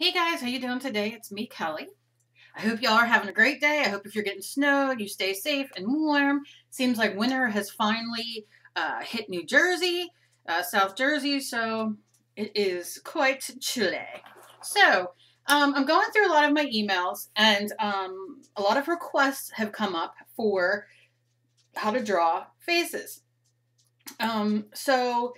Hey guys, how you doing today? It's me, Kelly. I hope y'all are having a great day. I hope if you're getting snowed, you stay safe and warm. Seems like winter has finally hit New Jersey, South Jersey, so it is quite chilly. So, I'm going through a lot of my emails, and a lot of requests have come up for how to draw faces. So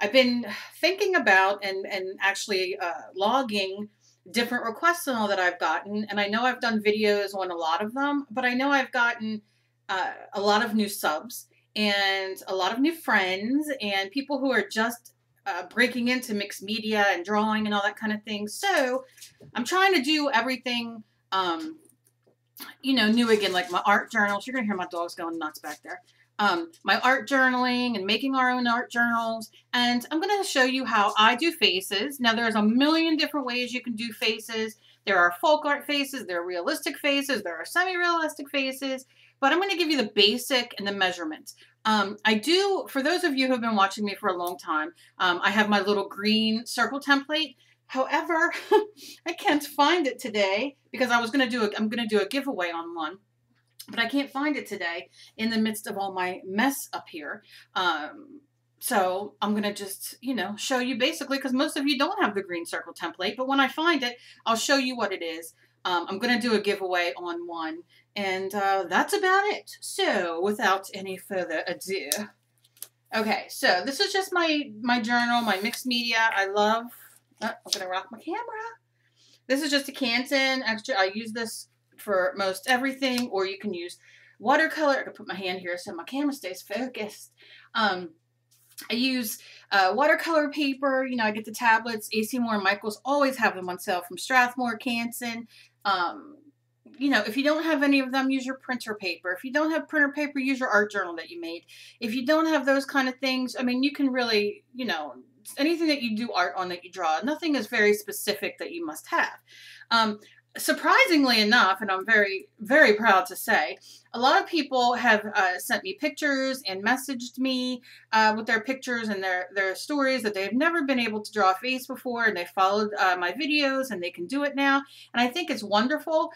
I've been thinking about and actually logging different requests and all that I've gotten, and I know I've done videos on a lot of them, but I know I've gotten a lot of new subs and a lot of new friends and people who are just breaking into mixed media and drawing and all that kind of thing. So I'm trying to do everything, new again, like my art journals. You're gonna hear my dogs going nuts back there. My art journaling and making our own art journals. And I'm going to show you how I do faces. Now, there's a million different ways you can do faces. There are folk art faces, there are realistic faces, there are semi-realistic faces, but I'm going to give you the basic and the measurements. For those of you who have been watching me for a long time, I have my little green circle template. However, I can't find it today because I'm going to do a giveaway on one. But I can't find it today in the midst of all my mess up here. So I'm going to just, show you basically, because most of you don't have the green circle template. But when I find it, I'll show you what it is. I'm going to do a giveaway on one. And that's about it. So without any further ado. Okay, so this is just my journal, my mixed media. I'm going to rock my camera. This is just a Canson extra. I use this for most everything, or you can use watercolor. I can put my hand here so my camera stays focused. I use watercolor paper. I get the tablets. AC Moore and Michaels always have them on sale from Strathmore, Canson. If you don't have any of them, use your printer paper. If you don't have printer paper, use your art journal that you made. If you don't have those kind of things, you can really, anything that you do art on that you draw. Nothing is very specific that you must have. Surprisingly enough, and I'm very, very proud to say, a lot of people have sent me pictures and messaged me with their pictures and their stories that they've never been able to draw a face before, and they followed my videos and they can do it now. And I think it's wonderful.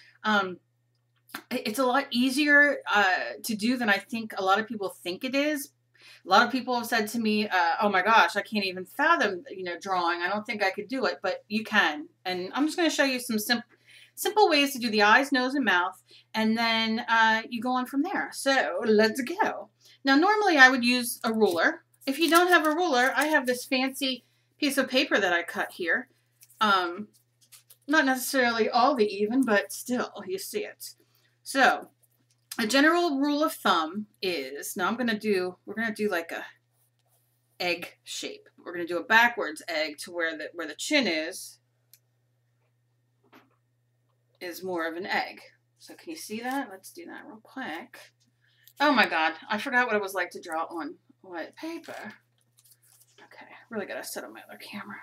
It's a lot easier to do than I think a lot of people think it is. A lot of people have said to me, oh my gosh, I can't even fathom, drawing. I don't think I could do it, but you can. And I'm just going to show you some simple ways to do the eyes, nose, and mouth, and then you go on from there. So let's go. Now, normally I would use a ruler. If you don't have a ruler, I have this fancy piece of paper that I cut here. Not necessarily all the even, but still, you see it. So a general rule of thumb is, now we're going to do like a egg shape. We're going to do a backwards egg to where the chin is more of an egg. So can you see that? Let's do that real quick. Oh my God, I forgot what it was like to draw on white paper. Okay, really gotta set up my other camera.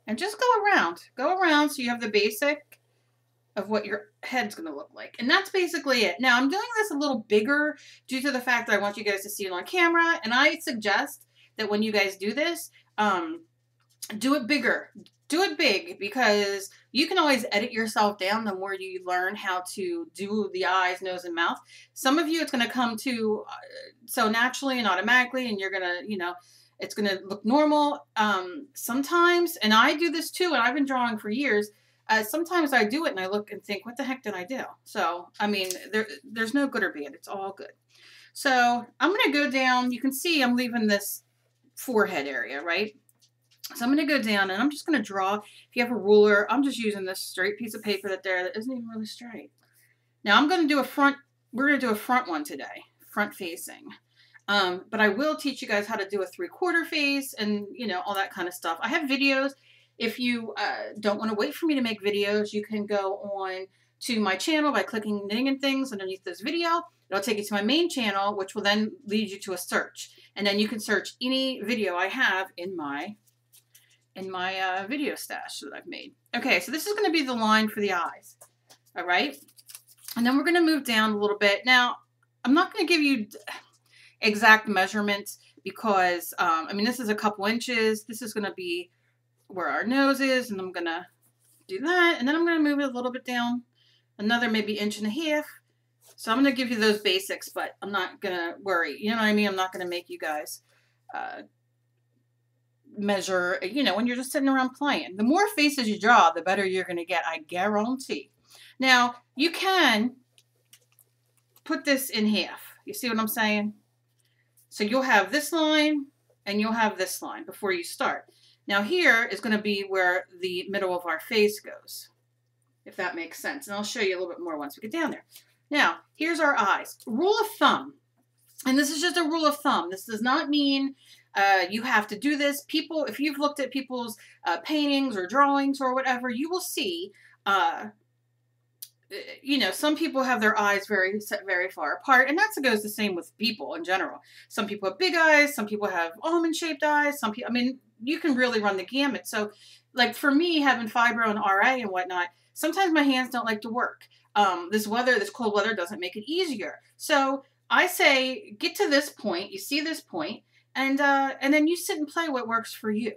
And just go around so you have the basic of what your head's gonna look like. And that's basically it. Now I'm doing this a little bigger due to the fact that I want you guys to see it on camera, and I suggest that when you guys do this, do it bigger. Do it big, because you can always edit yourself down the more you learn how to do the eyes, nose, and mouth. Some of you, it's going to come to so naturally and automatically, and you're going to, it's going to look normal. Sometimes, and I do this too, and I've been drawing for years, sometimes I do it and I look and think, what the heck did I do? So, there's no good or bad. It's all good. So I'm going to go down. You can see I'm leaving this forehead area, right? So I'm going to go down and I'm just going to draw. If you have a ruler, I'm just using this straight piece of paper that isn't even really straight. Now I'm going to do we're going to do a front one today, front facing. But I will teach you guys how to do a 3/4 face and, all that kind of stuff. I have videos. If you don't want to wait for me to make videos, you can go on to my channel by clicking Knitting and Things underneath this video. It'll take you to my main channel, which will then lead you to a search. And then you can search any video I have in my video stash that I've made. Okay, so this is going to be the line for the eyes. All right. And then we're going to move down a little bit. Now, I'm not going to give you exact measurements because, this is a couple inches. This is going to be where our nose is, and I'm going to do that. And then I'm going to move it a little bit down, another maybe inch and a half. So I'm going to give you those basics, but I'm not going to worry. You know what I mean? I'm not going to make you guys measure, you know, when you're just sitting around playing. The more faces you draw, the better you're going to get, I guarantee. Now, you can put this in half. You see what I'm saying? So you'll have this line and you'll have this line before you start. Now here is going to be where the middle of our face goes, if that makes sense. And I'll show you a little bit more once we get down there. Now, here's our eyes. Rule of thumb. And this is just a rule of thumb. This does not mean you have to do this. People, if you've looked at people's paintings or drawings or whatever, you will see, you know, some people have their eyes set very far apart, and that goes the same with people in general. Some people have big eyes, some people have almond-shaped eyes, some people, I mean, you can really run the gamut. So, like for me, having fibro and RA and whatnot, sometimes my hands don't like to work. This cold weather doesn't make it easier. So I say, get to this point, you see this point, and then you sit and play what works for you.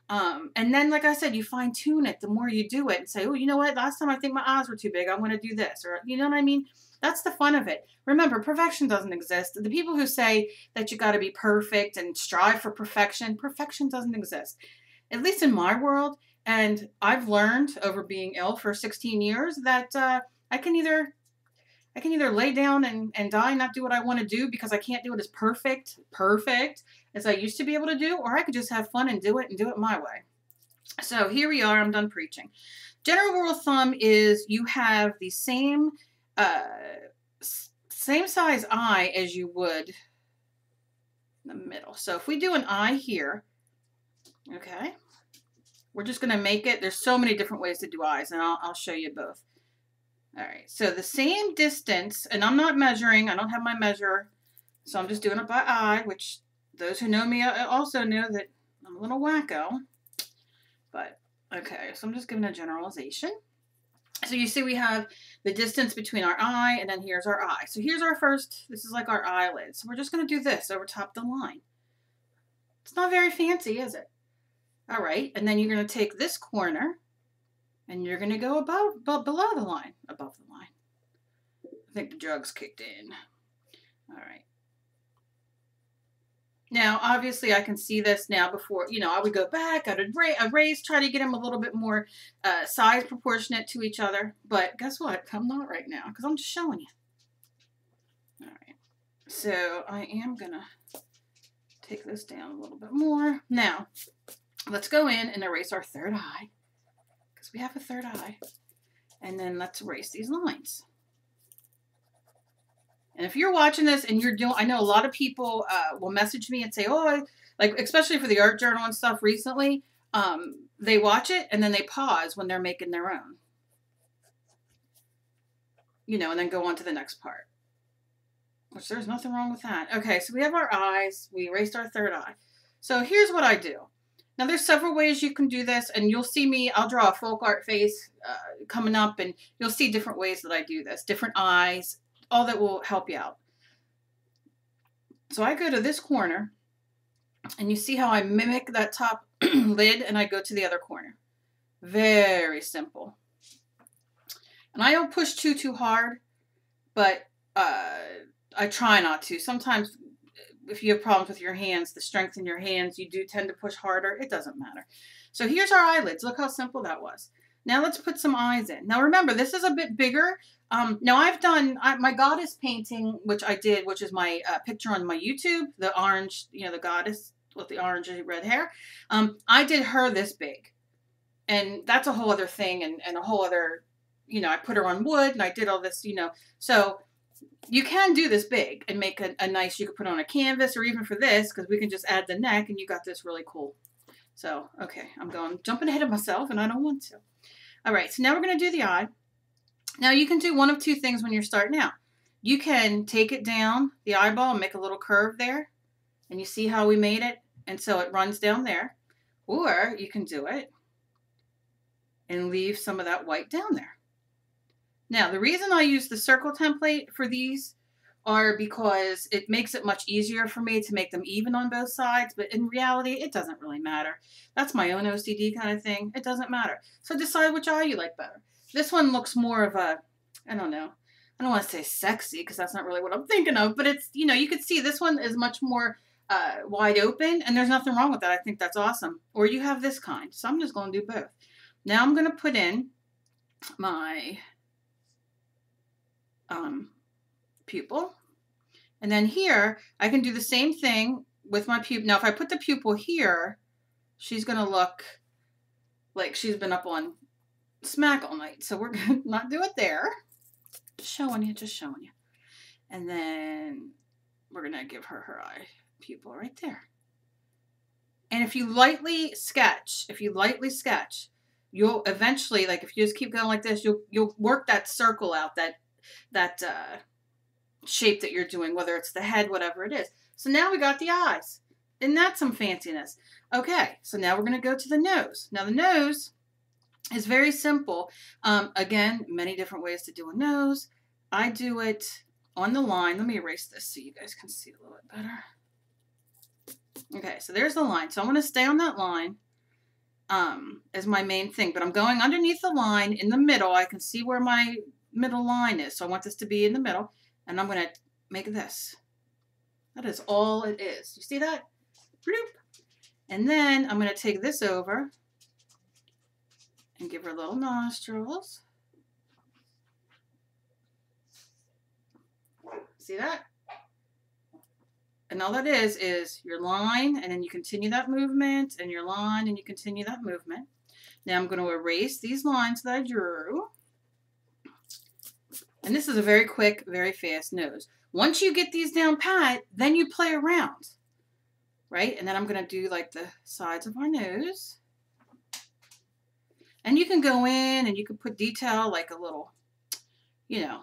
And then, like I said, you fine tune it the more you do it and say, oh, you know what? Last time I think my eyes were too big. I want to do this. Or, you know what I mean? That's the fun of it. Remember, perfection doesn't exist. The people who say that you got to be perfect and strive for perfection, perfection doesn't exist. At least in my world. And I've learned over being ill for 16 years that I can either lay down and die and not do what I want to do because I can't do it as perfect as I used to be able to do, or I could just have fun and do it my way. So here we are. I'm done preaching. General rule of thumb is you have the same size eye as you would in the middle. So if we do an eye here, okay, we're just going to make it. There's so many different ways to do eyes, and I'll show you both. All right, so the same distance, and I'm not measuring. I don't have my measure, so I'm just doing it by eye, which those who know me also know that I'm a little wacko. But, okay, so I'm just giving a generalization. So you see we have the distance between our eye, and then here's our eye. So here's our first, this is like our eyelid. So we're just going to do this over top the line. It's not very fancy, is it? All right, and then you're going to take this corner, and you're going to go below the line, above the line. I think the drugs kicked in. All right. Now, obviously, I can see this now before, you know, I would go back, I'd erase, try to get them a little bit more size proportionate to each other. But guess what? I'm not right now because I'm just showing you. All right. So I am going to take this down a little bit more. Now, let's go in and erase our third eye because we have a third eye. And then let's erase these lines. And if you're watching this and you're doing, I know a lot of people will message me and say, oh, like, especially for the art journal and stuff recently, they watch it and then they pause when they're making their own. You know, and then go on to the next part. Which there's nothing wrong with that. Okay, so we have our eyes. We erased our third eye. So here's what I do. Now, there's several ways you can do this, and you'll see me, I'll draw a folk art face coming up, and you'll see different ways that I do this, different eyes, all that will help you out. So I go to this corner, and you see how I mimic that top lid, and I go to the other corner. Very simple. And I don't push too hard, but I try not to. Sometimes if you have problems with your hands, the strength in your hands, you do tend to push harder. It doesn't matter. So here's our eyelids. Look how simple that was. Now let's put some eyes in. Now remember, this is a bit bigger. Now I've done my goddess painting, which I did, which is my picture on my YouTube, the orange, you know, the goddess with the orange and red hair. I did her this big. And that's a whole other thing and a whole other, you know, I put her on wood and I did all this, you know. So you can do this big and make a nice, you could put on a canvas or even for this, because we can just add the neck and you got this really cool. So, okay, I'm jumping ahead of myself and I don't want to. All right, so now we're going to do the eye. Now you can do one of two things when you're starting out. You can take it down the eyeball and make a little curve there. And you see how we made it? And so it runs down there. Or you can do it and leave some of that white down there. Now, the reason I use the circle template for these are because it makes it much easier for me to make them even on both sides, but in reality, it doesn't really matter. That's my own OCD kind of thing. It doesn't matter. So decide which eye you like better. This one looks more of a, I don't know, I don't want to say sexy because that's not really what I'm thinking of, but it's, you know, you could see this one is much more wide open, and there's nothing wrong with that. I think that's awesome. Or you have this kind. So I'm just going to do both. Now I'm going to put in my pupil. And then here, I can do the same thing with my pupil. Now, if I put the pupil here, she's going to look like she's been up on smack all night. So we're going to not do it there. Just showing you. And then we're going to give her her eye pupil right there. And if you lightly sketch, you'll eventually, like if you just keep going like this, you'll work that circle out, that shape that you're doing, whether it's the head, whatever it is. So now we got the eyes. Isn't that some fanciness? Okay, so now we're going to go to the nose. Now the nose is very simple. Again, many different ways to do a nose. I do it on the line. Let me erase this so you guys can see a little bit better. Okay, so there's the line. So I'm going to stay on that line as my main thing, but I'm going underneath the line in the middle. I can see where my middle line is, so I want this to be in the middle. And I'm going to make this. That is all it is. You see that? Bloop. And then I'm going to take this over and give her little nostrils. See that? And all that is your line, and then you continue that movement, and your line, and you continue that movement. Now I'm going to erase these lines that I drew. And this is a very quick, very fast nose. Once you get these down pat, then you play around, right? And then I'm going to do like the sides of our nose. And you can go in and you can put detail like a little, you know,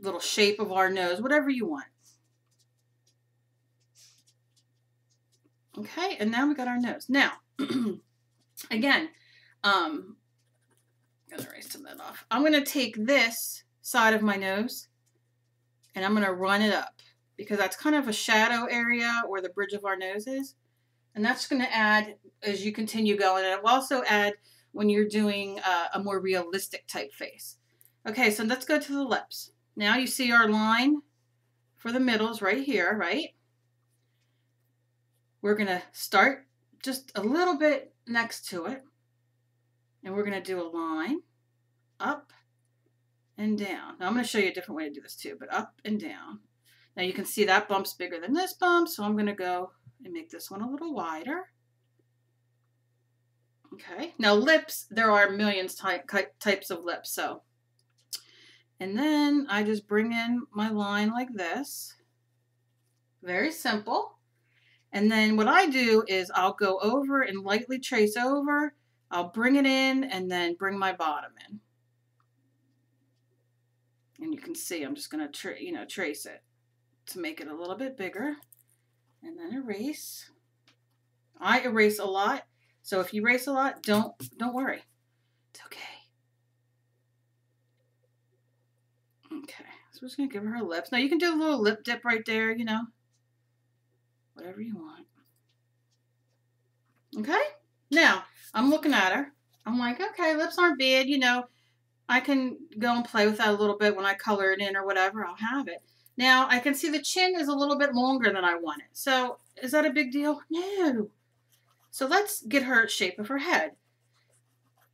little shape of our nose, whatever you want. Okay, and now we got our nose. Now, again, I'm going to erase some of that off. I'm going to take this side of my nose and I'm going to run it up because that's kind of a shadow area where the bridge of our nose is. And that's going to add as you continue going. And it will also add when you're doing a more realistic type face. Okay, so let's go to the lips. Now you see our line for the middles right here, right? We're going to start just a little bit next to it. And we're going to do a line up and down. Now I'm going to show you a different way to do this too, but up and down. Now you can see that bump's bigger than this bump, so I'm going to go and make this one a little wider. Okay, now lips, there are millions types of lips, so. And then I just bring in my line like this. Very simple. And then what I do is I'll go over and lightly trace over. I'll bring it in and then bring my bottom in. And you can see I'm just going to trace it to make it a little bit bigger. And then erase. I erase a lot. So if you erase a lot, don't worry. It's okay. Okay. So we're just going to give her lips. Now you can do a little lip dip right there, you know. Whatever you want. Okay? Now, I'm looking at her. I'm like, okay, lips aren't bad, you know. I can go and play with that a little bit when I color it in or whatever. I'll have it. Now, I can see the chin is a little bit longer than I want it. So, is that a big deal? No. So, let's get her shape of her head.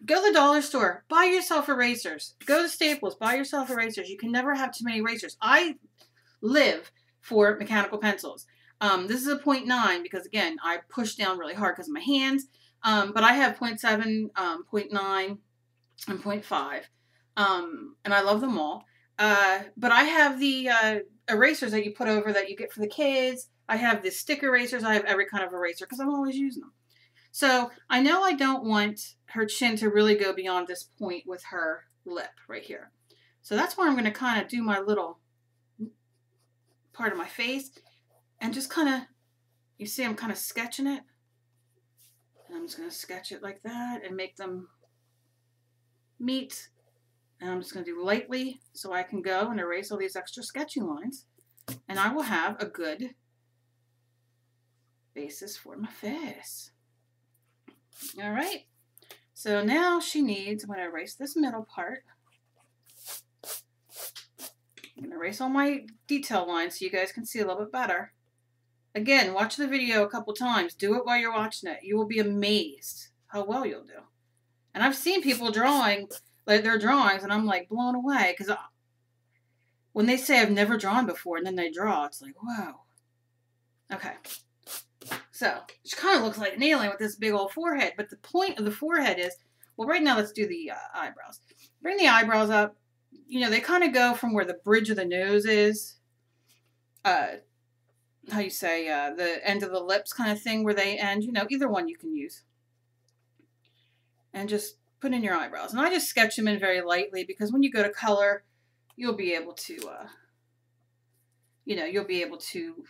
Go to the dollar store. Buy yourself erasers. Go to Staples. Buy yourself erasers. You can never have too many erasers. I live for mechanical pencils. This is a 0.9 because, again, I push down really hard because of my hands. But I have 0.7, 0.9, and 0.5. And I love them all. But I have the erasers that you put over that you get for the kids. I have the stick erasers. I have every kind of eraser because I'm always using them. So I know I don't want her chin to really go beyond this point with her lip right here. So that's where I'm going to kind of do my little part of my face and just kind of, you see I'm kind of sketching it. And I'm just going to sketch it like that and make them meet. And I'm just going to do lightly so I can go and erase all these extra sketching lines. and I will have a good basis for my face. All right. So now she needs, I'm going to erase this middle part. I'm going to erase all my detail lines so you guys can see a little bit better. Again, watch the video a couple times. Do it while you're watching it. You will be amazed how well you'll do. And I've seen people drawing like their drawings, and I'm like blown away because when they say I've never drawn before and then they draw, it's like, whoa. Okay. So she kind of looks like an alien with this big old forehead. But the point of the forehead is, well, right now let's do the eyebrows. Bring the eyebrows up. You know, they kind of go from where the bridge of the nose is. How you say, the end of the lips kind of thing where they end. You know, either one you can use. And just put in your eyebrows. And I just sketch them in very lightly because when you go to color, you'll be able to, you know, you'll be able to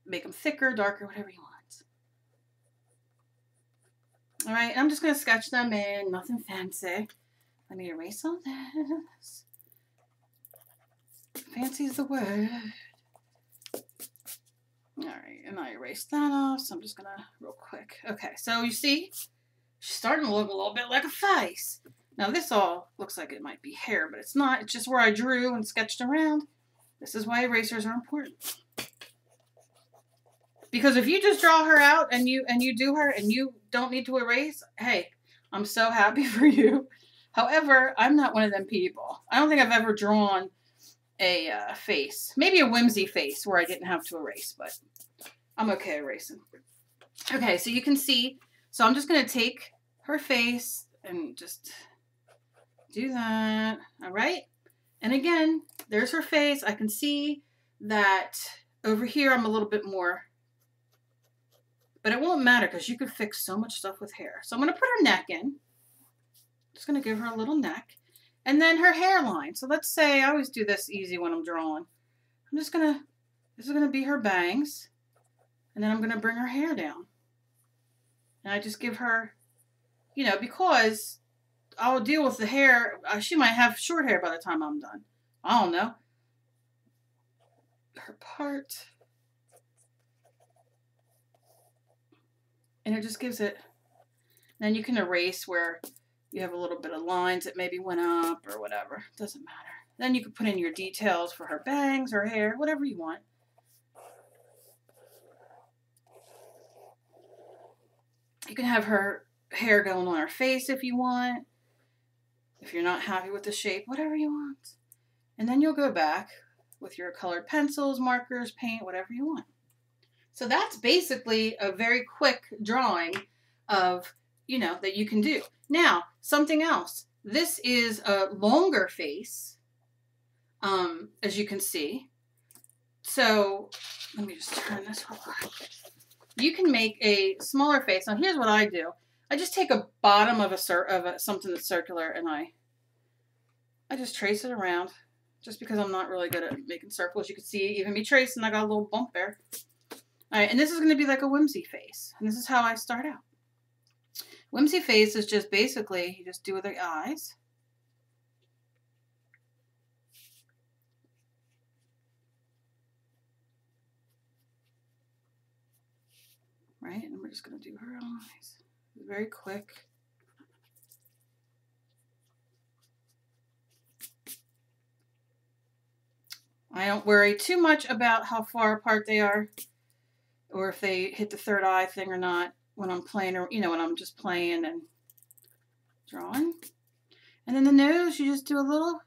make them thicker, darker, whatever you want. All right, I'm just going to sketch them in, nothing fancy. Let me erase all this. Fancy is the word. All right, and I erased that off, so I'm just going to real quick. Okay, so you see, she's starting to look a little bit like a face. Now this all looks like it might be hair, but it's not. It's just where I drew and sketched around. This is why erasers are important. Because if you just draw her out and you do her and you don't need to erase, hey, I'm so happy for you. However, I'm not one of them people. I don't think I've ever drawn a face. Maybe a whimsy face where I didn't have to erase, but I'm okay erasing. Okay, so you can see. So I'm just going to take her face and just do that. All right. And again, there's her face. I can see that over here I'm a little bit more. But it won't matter because you could fix so much stuff with hair. So I'm going to put her neck in. Just going to give her a little neck. And then her hairline. So let's say, I always do this easy when I'm drawing. I'm just going to, this is going to be her bangs. And then I'm going to bring her hair down. And I just give her, you know, because I'll deal with the hair. She might have short hair by the time I'm done. I don't know. Her part. And it just gives it, then you can erase where you have a little bit of lines that maybe went up or whatever. Doesn't matter. Then you can put in your details for her bangs, her hair, whatever you want. You can have her hair going on her face if you want. If you're not happy with the shape, whatever you want. And then you'll go back with your colored pencils, markers, paint, whatever you want. So that's basically a very quick drawing of, you know, that you can do. Now, something else. This is a longer face, as you can see. So let me just turn this one off. You can make a smaller face. Now, here's what I do. I just take a bottom of something that's circular, and I just trace it around. Just because I'm not really good at making circles, you can see even me tracing. I got a little bump there. All right, and this is going to be like a whimsy face. And this is how I start out. Whimsy face is just basically, you just do with the eyes. Right, and we're just going to do her eyes. Very quick. I don't worry too much about how far apart they are, or if they hit the third eye thing or not when I'm playing, or, you know, when I'm just playing and drawing. And then the nose, you just do a little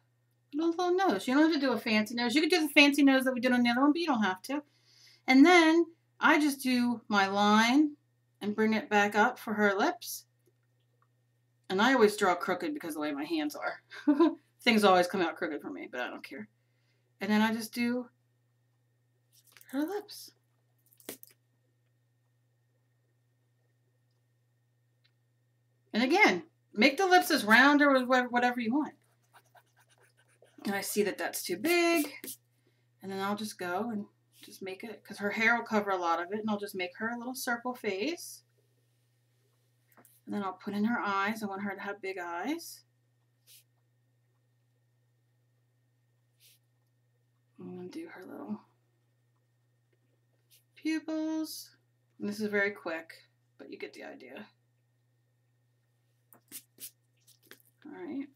nose. You don't have to do a fancy nose. You could do the fancy nose that we did on the other one, but you don't have to. And then I just do my line and bring it back up for her lips. And I always draw crooked because of the way my hands are. Things always come out crooked for me, but I don't care. And then I just do her lips. And again, make the lips as round or whatever you want. And I see that that's too big. And then I'll just go and just make it, because her hair will cover a lot of it. And I'll just make her a little circle face. And then I'll put in her eyes. I want her to have big eyes. And do her little pupils. And this is very quick, but you get the idea. All right.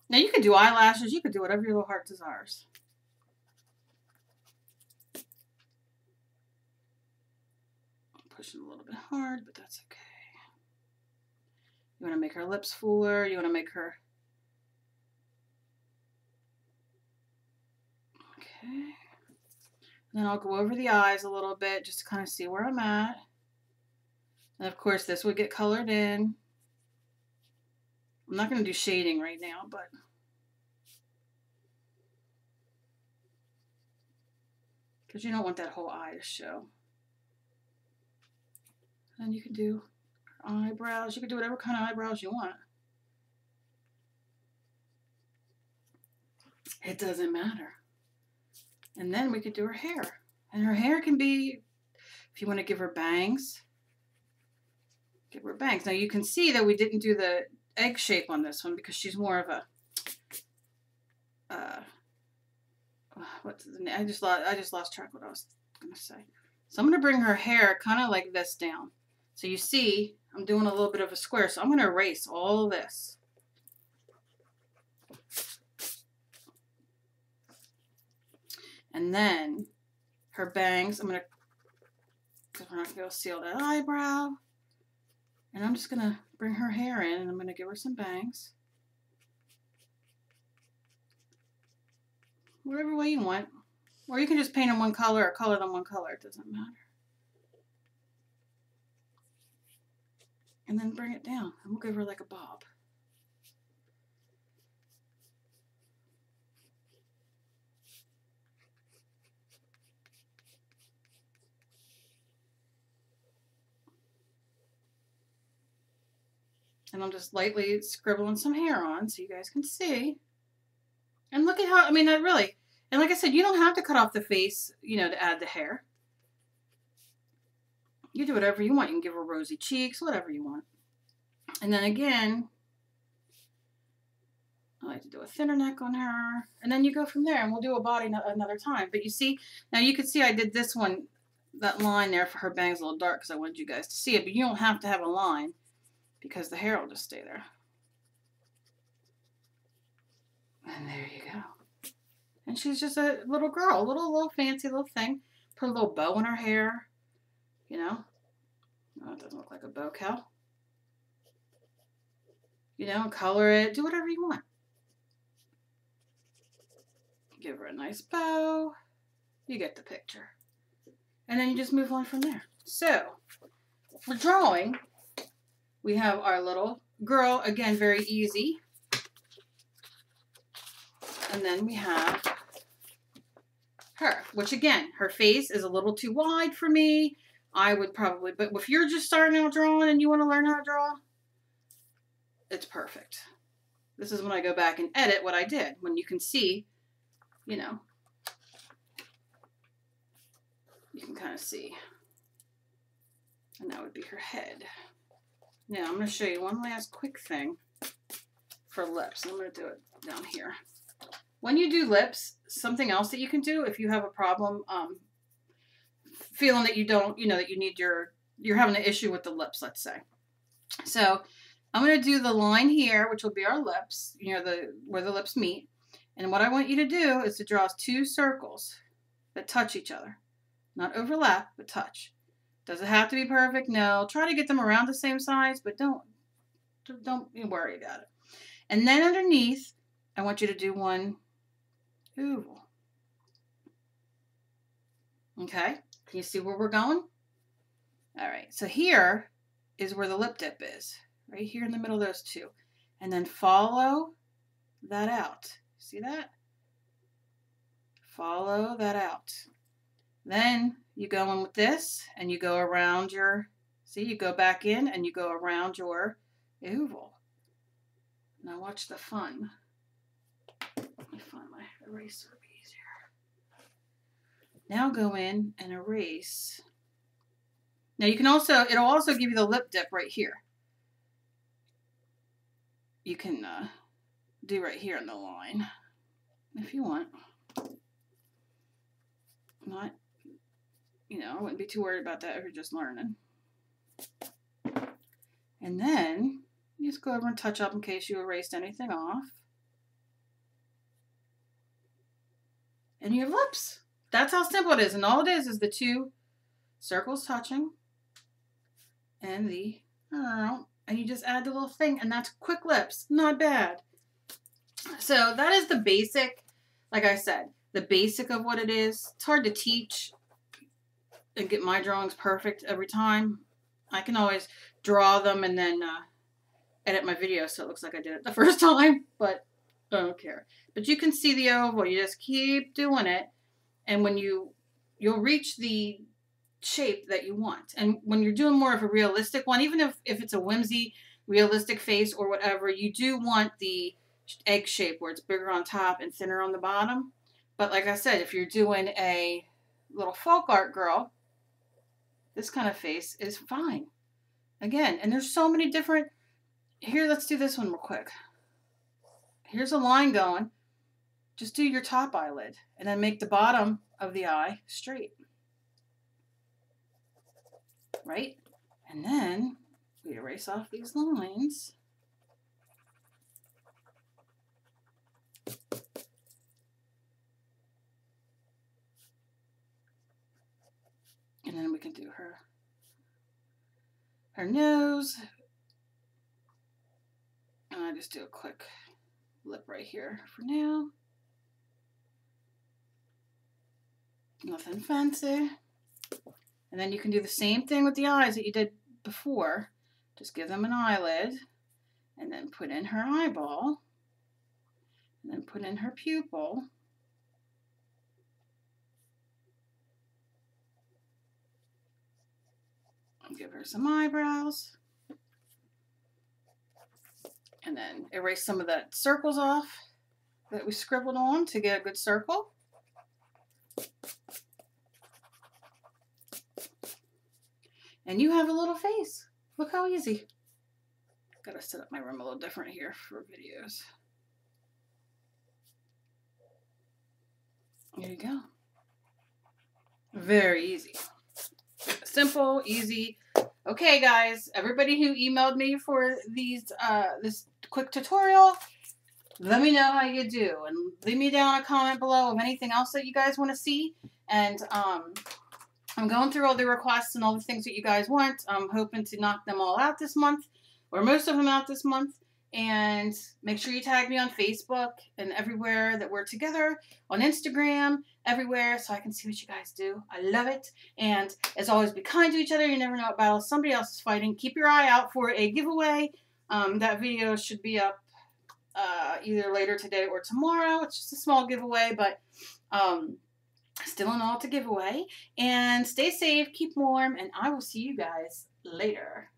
Now you could do eyelashes. You could do whatever your little heart desires. I'm pushing a little bit hard, but that's okay. You want to make her lips fuller. You want to make her... Okay. And then I'll go over the eyes a little bit just to kind of see where I'm at. And of course, this would get colored in. I'm not going to do shading right now, but... because you don't want that whole eye to show. And you can do eyebrows. You can do whatever kind of eyebrows you want. It doesn't matter. And then we could do her hair. And her hair can be, if you want to give her bangs, give her bangs. Now you can see that we didn't do the egg shape on this one because she's more of a, what's the name? I just lost track of what I was going to say. So I'm going to bring her hair kind of like this down. So you see, I'm doing a little bit of a square. So I'm going to erase all of this. And then her bangs, I'm going to, because we're not going to be able to seal that eyebrow. And I'm just going to bring her hair in and I'm going to give her some bangs. Whatever way you want. Or you can just paint them one color or color them one color. It doesn't matter. And then bring it down. And we'll give her like a bob. And I'm just lightly scribbling some hair on so you guys can see. And look at how, I mean, that really, and like I said, you don't have to cut off the face, you know, to add the hair. You do whatever you want. You can give her rosy cheeks, whatever you want. And then again, I like to do a thinner neck on her. And then you go from there, and we'll do a body another time. But you see, now you can see I did this one, that line there for her bangs a little dark because I wanted you guys to see it. But you don't have to have a line because the hair will just stay there. And there you go. And she's just a little girl, a little fancy little thing. Put a little bow in her hair, you know. Oh, it doesn't look like a bow cow. You know, color it, do whatever you want. Give her a nice bow. You get the picture. And then you just move on from there. So, for drawing, we have our little girl, again, very easy. And then we have her, which again, her face is a little too wide for me. I would probably, but if you're just starting out drawing and you want to learn how to draw, it's perfect. This is when I go back and edit what I did, when you can see, you know, you can kind of see. And that would be her head. Now I'm going to show you one last quick thing for lips. I'm going to do it down here. When you do lips, something else that you can do if you have a problem feeling that you don't, you know, that you need you're having an issue with the lips, let's say. So I'm going to do the line here, which will be our lips, you know, where the lips meet. And what I want you to do is to draw 2 circles that touch each other. Not overlap, but touch. Does it have to be perfect? No. Try to get them around the same size, but don't worry about it. And then underneath, I want you to do one oval. Okay? Can you see where we're going? All right. So here is where the lip dip is. Right here in the middle of those 2. And then follow that out. See that? Follow that out. Then you go in with this and you go around your, see, you go back in and you go around your oval. Now watch the fun. Let me find my eraser easier. Now go in and erase. Now you can also, it'll also give you the lip dip right here. You can do right here in the line if you want. Not you know, I wouldn't be too worried about that if you're just learning. And then you just go over and touch up in case you erased anything off. And you have lips. That's how simple it is. And all it is the two circles touching and the, and you just add the little thing, and that's quick lips. Not bad. So that is the basic, like I said, the basic of what it is. It's hard to teach and get my drawings perfect every time. I can always draw them and then edit my video so it looks like I did it the first time, but I don't care. But you can see the oval. You just keep doing it, and when you'll reach the shape that you want. And when you're doing more of a realistic one, even if it's a whimsy realistic face or whatever, you do want the egg shape where it's bigger on top and thinner on the bottom. But like I said, if you're doing a little folk art girl, this kind of face is fine. Again, and there's so many different, here, let's do this one real quick. Here's a line going. Just do your top eyelid and then make the bottom of the eye straight. Right? And then we erase off these lines. And then we can do her nose. And I just do a quick lip right here for now. Nothing fancy. And then you can do the same thing with the eyes that you did before. Just give them an eyelid, and then put in her eyeball, and then put in her pupil. And give her some eyebrows. And then erase some of that circles off that we scribbled on to get a good circle. And you have a little face. Look how easy. Gotta set up my room a little different here for videos. There you go. Very easy. Simple, easy. Okay, guys, everybody who emailed me for these this quick tutorial, let me know how you do, and leave me down a comment below of anything else that you guys want to see. And I'm going through all the requests and all the things that you guys want. I'm hoping to knock them all out this month, or most of them out this month. And make sure you tag me on Facebook and everywhere that we're together, on Instagram, everywhere, so I can see what you guys do. I love it. And as always, be kind to each other. You never know what battles somebody else is fighting. Keep your eye out for a giveaway. That video should be up either later today or tomorrow. It's just a small giveaway, but still an all to give away. And stay safe, keep warm, and I will see you guys later.